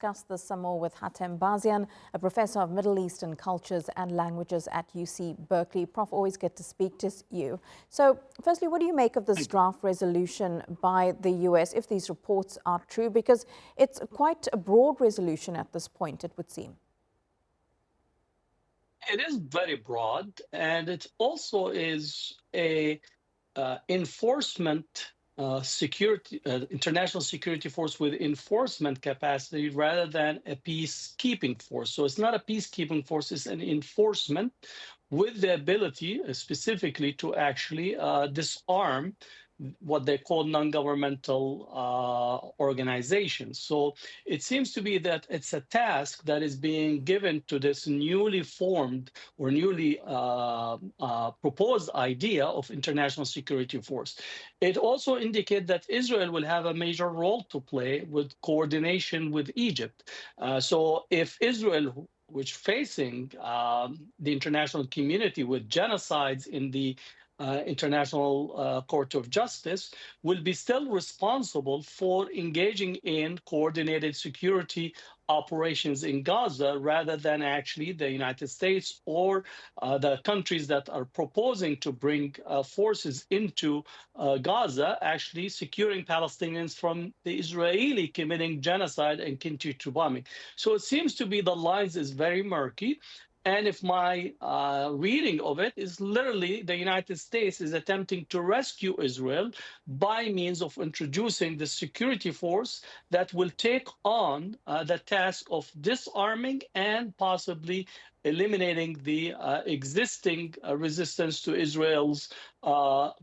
discuss this some more with Hatem Bazian, a professor of Middle Eastern cultures and languages at UC Berkeley. Prof, always good to speak to you. So, firstly, what do you make of this draft resolution by the US, if these reports are true? Because it's quite a broad resolution at this point, it would seem. It is very broad, and it also is a enforcement international security force with enforcement capacity rather than a peacekeeping force. So it's not a peacekeeping force, it's an enforcement with the ability specifically to actually disarm what they call non-governmental organizations. So it seems to be that it's a task that is being given to this newly formed or newly proposed idea of international security force. It also indicates that Israel will have a major role to play with coordination with Egypt. So if Israel, which facing the international community with genocides in the International Court of Justice, will be still responsible for engaging in coordinated security operations in Gaza rather than actually the United States or the countries that are proposing to bring forces into Gaza, actually securing Palestinians from the Israeli committing genocide and continue to bombing. So it seems to be the lines is very murky. And if my reading of it is literally the United States is attempting to rescue Israel by means of introducing the security force that will take on the task of disarming and possibly eliminating the existing resistance to Israel's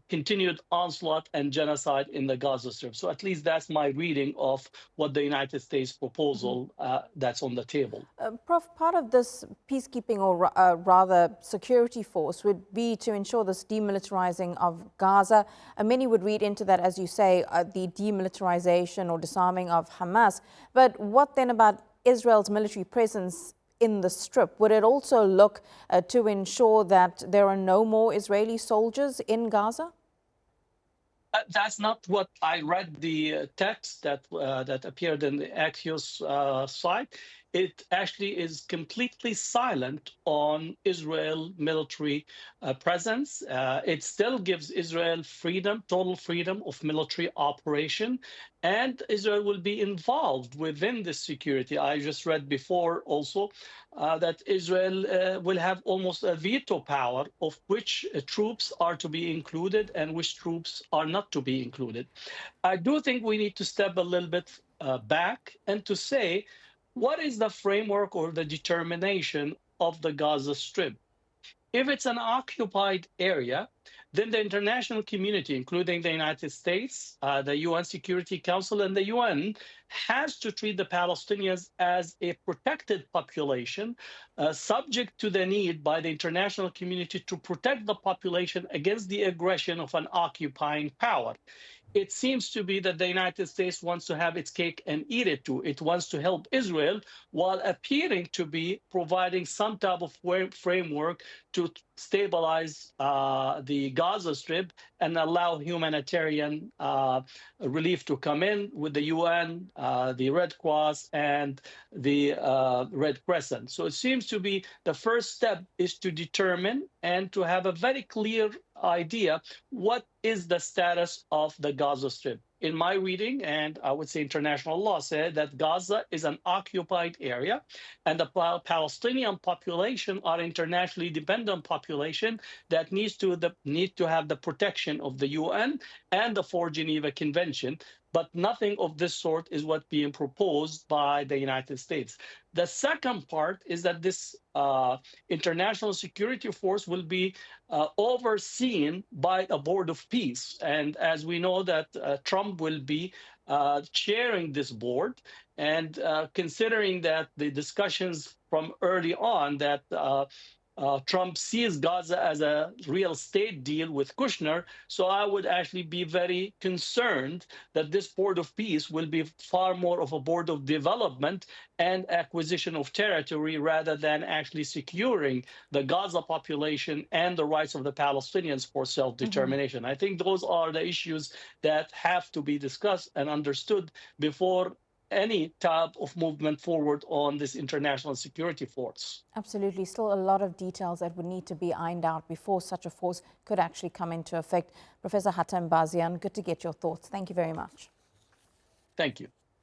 continued onslaught and genocide in the Gaza Strip. So at least that's my reading of what the United States proposal that's on the table. Prof, part of this peacekeeping or rather security force would be to ensure this demilitarizing of Gaza. Many would read into that, as you say, the demilitarization or disarming of Hamas. But what then about Israel's military presence in the Strip? Would it also look to ensure that there are no more Israeli soldiers in Gaza? That's not what I read the text that appeared in the Axios site. It actually is completely silent on Israel military presence. It still gives Israel freedom, total freedom of military operation, and Israel will be involved within this security. I just read before also that Israel will have almost a veto power of which troops are to be included and which troops are not to be included. I do think we need to step a little bit back and to say, what is the framework or the determination of the Gaza Strip? If it's an occupied area, then the international community, including the United States, the UN Security Council, and the UN, has to treat the Palestinians as a protected population, subject to the need by the international community to protect the population against the aggression of an occupying power. It seems to be that the United States wants to have its cake and eat it too. It wants to help Israel while appearing to be providing some type of framework to stabilize the Gaza Strip and allow humanitarian relief to come in with the UN, the Red Cross, and the Red Crescent. So it seems to be the first step is to determine and to have a very clear idea what is the status of the Gaza Strip. In my reading, and I would say international law said that Gaza is an occupied area, and the Palestinian population are internationally dependent population that need to have the protection of the UN and the Four Geneva Convention. But nothing of this sort is what being proposed by the United States. The second part is that this international security force will be overseen by a board of peace. And as we know that Trump will be chairing this board, and considering that the discussions from early on that Trump sees Gaza as a real estate deal with Kushner. So I would actually be very concerned that this board of peace will be far more of a board of development and acquisition of territory rather than actually securing the Gaza population and the rights of the Palestinians for self-determination. I think those are the issues that have to be discussed and understood before any type of movement forward on this international security force. Absolutely. Still a lot of details that would need to be ironed out before such a force could actually come into effect. Professor Hatem Bazian, good to get your thoughts. Thank you very much. Thank you.